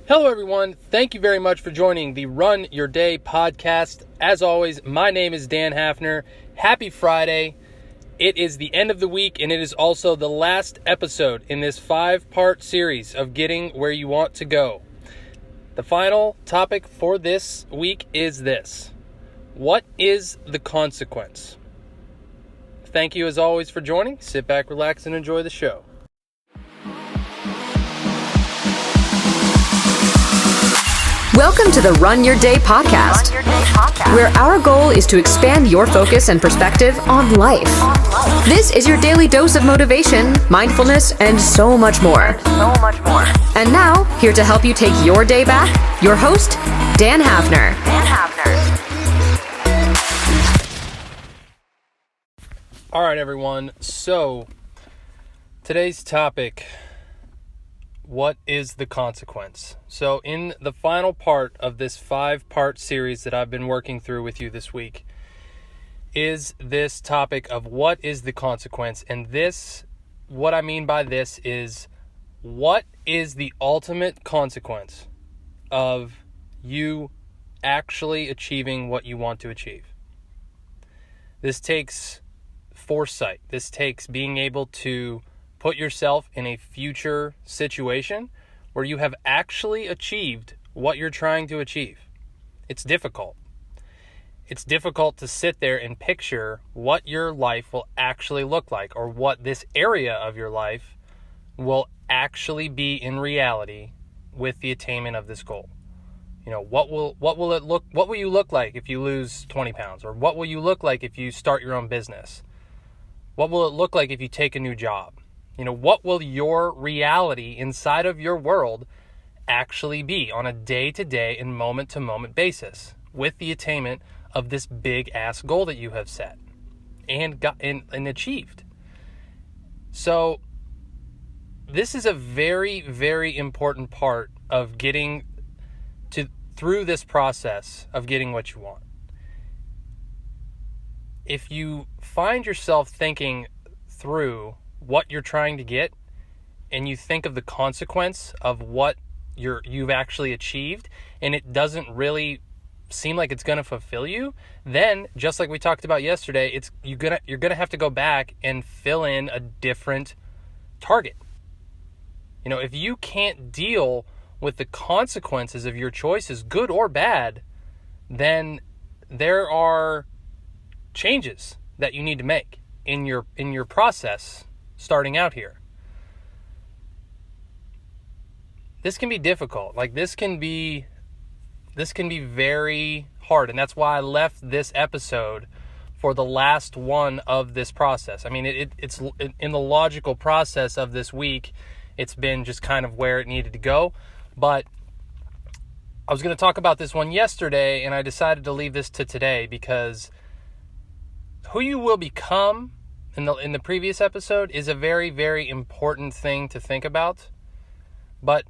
Hello, everyone. Thank you very much for joining the Run Your Day podcast. As always, my name is Dan Hafner. Happy Friday. It is the end of the week, and it is also the last episode in this 5-part series of getting where you want to go. The final topic for this week is this: what is the consequence? Thank you, as always, for joining. Sit back, relax, and enjoy the show. Welcome to the Run Your Day podcast, where our goal is to expand your focus and perspective on life. This is your daily dose of motivation, mindfulness, and so much more. And now, here to help you take your day back, your host, Dan Hafner. All right, everyone. So, today's topic: what is the consequence? So in the final part of this 5-part series that I've been working through with you this week is this topic of what is the consequence. And this, what I mean by this is, what is the ultimate consequence of you actually achieving what you want to achieve? This takes foresight. This takes being able to put yourself in a future situation where you have actually achieved what you're trying to achieve. It's difficult. It's difficult to sit there and picture what your life will actually look like, or what this area of your life will actually be in reality with the attainment of this goal. You know, what will you look like if you lose 20 pounds? Or what will you look like if you start your own business? What will it look like if you take a new job? You know, what will your reality inside of your world actually be on a day-to-day and moment-to-moment basis with the attainment of this big-ass goal that you have set and got and achieved? So this is a very, very important part of getting through this process of getting what you want. If you find yourself thinking through what you're trying to get, and you think of the consequence of what you've actually achieved, and it doesn't really seem like it's going to fulfill you, then just like we talked about yesterday, you're gonna have to go back and fill in a different target. You know, if you can't deal with the consequences of your choices, good or bad, then there are changes that you need to make in your process starting out here. This can be difficult. Like, this can be very hard, and that's why I left this episode for the last one of this process. I mean, it's in the logical process of this week. It's been just kind of where it needed to go, but I was going to talk about this one yesterday, and I decided to leave this to today, because who you will become in the previous episode is a very, very important thing to think about. But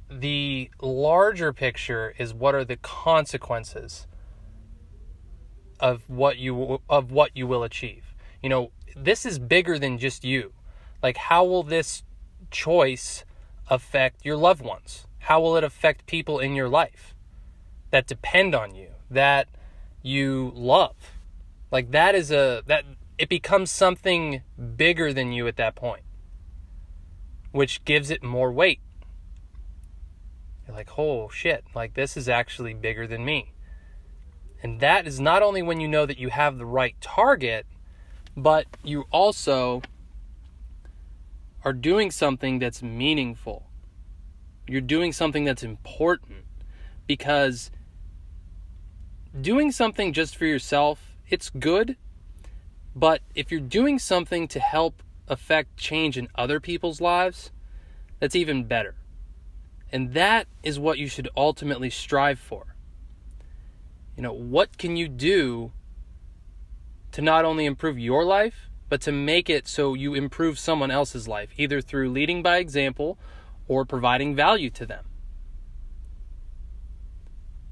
the larger picture is, what are the consequences of what you will achieve? You know, this is bigger than just you. Like, how will this choice affect your loved ones? How will it affect people in your life that depend on you, that you love? Like, that it becomes something bigger than you at that point, which gives it more weight. You're like, oh shit, like, this is actually bigger than me. And that is not only when you know that you have the right target, but you also are doing something that's meaningful. You're doing something that's important, because doing something just for yourself, it's good. But if you're doing something to help affect change in other people's lives, that's even better. And that is what you should ultimately strive for. You know, what can you do to not only improve your life, but to make it so you improve someone else's life, either through leading by example or providing value to them?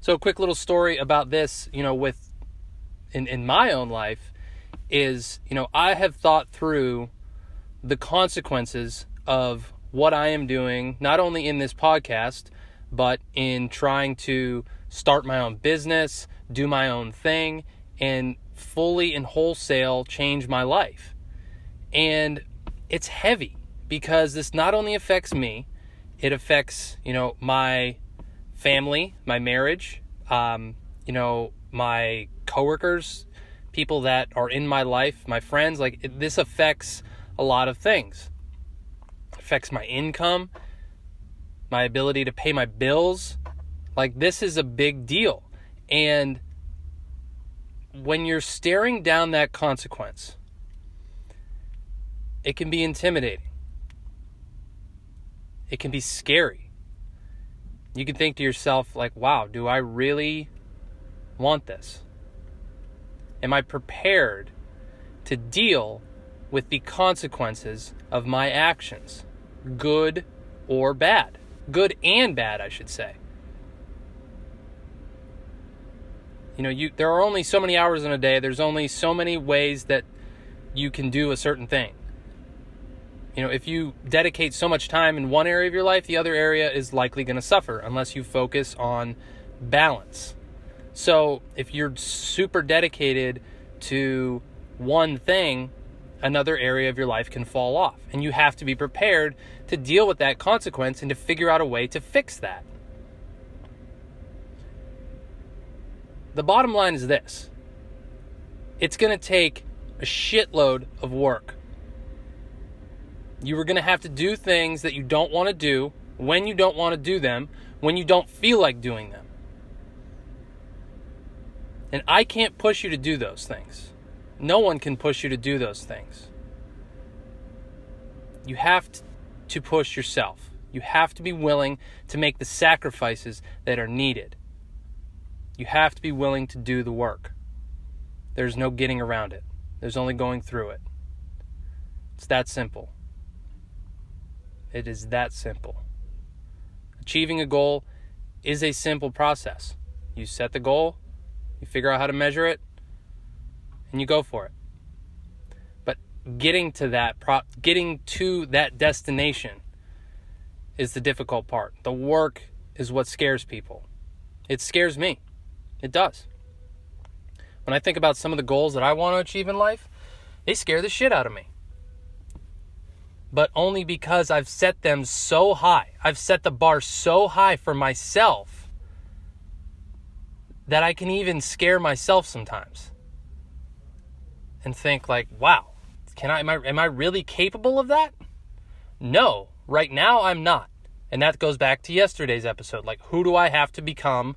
So a quick little story about this, you know, in my own life is, you know, I have thought through the consequences of what I am doing, not only in this podcast, but in trying to start my own business, do my own thing, and fully and wholesale change my life. And it's heavy because this not only affects me, it affects, my family, my marriage, my coworkers, people that are in my life, my friends. This affects a lot of things. It affects my income, my ability to pay my bills. This is a big deal. And when you're staring down that consequence, it can be intimidating. It can be scary. You can think to yourself, wow, do I really want this? Am I prepared to deal with the consequences of my actions, good or bad? Good and bad, I should say. There are only so many hours in a day. There's only so many ways that you can do a certain thing. If you dedicate so much time in one area of your life, the other area is likely going to suffer unless you focus on balance. So if you're super dedicated to one thing, another area of your life can fall off. And you have to be prepared to deal with that consequence and to figure out a way to fix that. The bottom line is this. It's going to take a shitload of work. You are going to have to do things that you don't want to do, when you don't want to do them, when you don't feel like doing them. And I can't push you to do those things. No one can push you to do those things. You have to push yourself. You have to be willing to make the sacrifices that are needed. You have to be willing to do the work. There's no getting around it. There's only going through it. It's that simple. It is that simple. Achieving a goal is a simple process. You set the goal, you figure out how to measure it, and you go for it. But getting to that destination is the difficult part. The work is what scares people. It scares me. It does. When I think about some of the goals that I want to achieve in life, they scare the shit out of me. But only because I've set them so high. I've set the bar so high for myself that I can even scare myself sometimes. And think wow, am I really capable of that? No, right now I'm not. And that goes back to yesterday's episode. Who do I have to become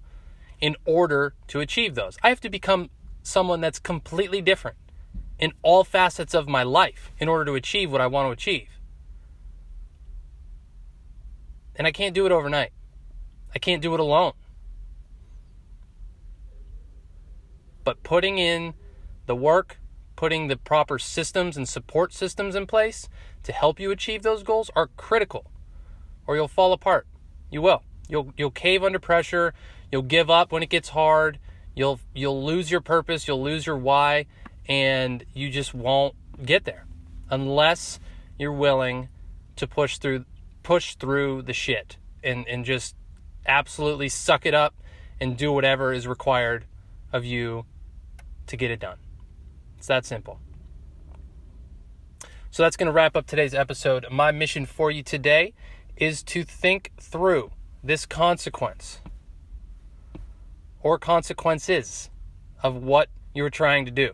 in order to achieve those? I have to become someone that's completely different in all facets of my life in order to achieve what I want to achieve. And I can't do it overnight. I can't do it alone. But putting in the work, putting the proper systems and support systems in place to help you achieve those goals are critical, or you'll fall apart. You will. You'll cave under pressure. You'll give up when it gets hard. You'll lose your purpose. You'll lose your why, and you just won't get there unless you're willing to push through the shit and just absolutely suck it up and do whatever is required of you to get it done. It's that simple. So that's going to wrap up today's episode. My mission for you today is to think through this consequence or consequences of what you're trying to do.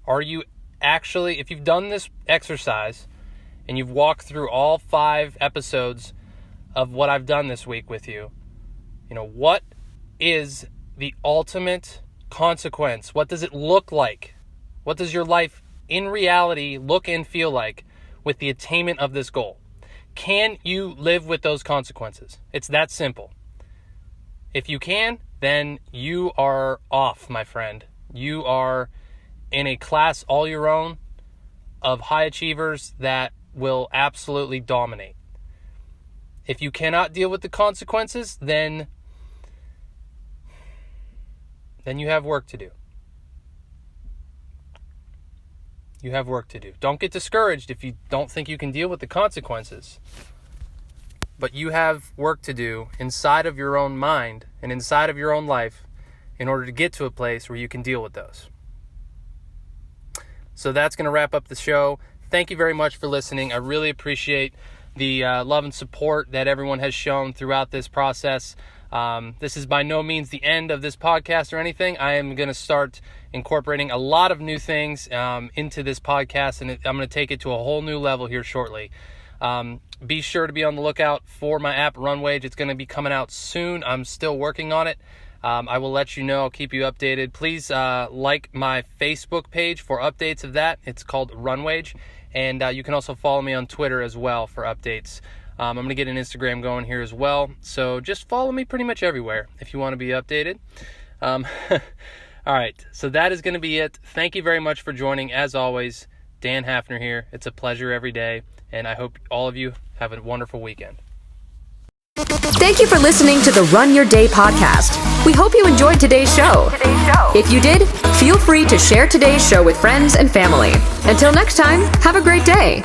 Are you actually, if you've done this exercise and you've walked through all 5 episodes of what I've done this week with you, what is the ultimate consequence? What does it look like? What does your life in reality look and feel like with the attainment of this goal? Can you live with those consequences? It's that simple. If you can, then you are off, my friend. You are in a class all your own of high achievers that will absolutely dominate. If you cannot deal with the consequences, then you have work to do. You have work to do. Don't get discouraged if you don't think you can deal with the consequences. but you have work to do inside of your own mind and inside of your own life in order to get to a place where you can deal with those. So that's going to wrap up the show. Thank you very much for listening. I really appreciate the love and support that everyone has shown throughout this process. This is by no means the end of this podcast or anything. I am going to start incorporating a lot of new things into this podcast, and I'm going to take it to a whole new level here shortly. Be sure to be on the lookout for my app, Runwage. It's going to be coming out soon. I'm still working on it. I will let you know. I'll keep you updated. Please like my Facebook page for updates of that. It's called Runwage. And you can also follow me on Twitter as well for updates. I'm going to get an Instagram going here as well. So just follow me pretty much everywhere if you want to be updated. All right. So that is going to be it. Thank you very much for joining. As always, Dan Hafner here. It's a pleasure every day. And I hope all of you have a wonderful weekend. Thank you for listening to the Run Your Day podcast. We hope you enjoyed today's show. If you did, feel free to share today's show with friends and family. Until next time, have a great day.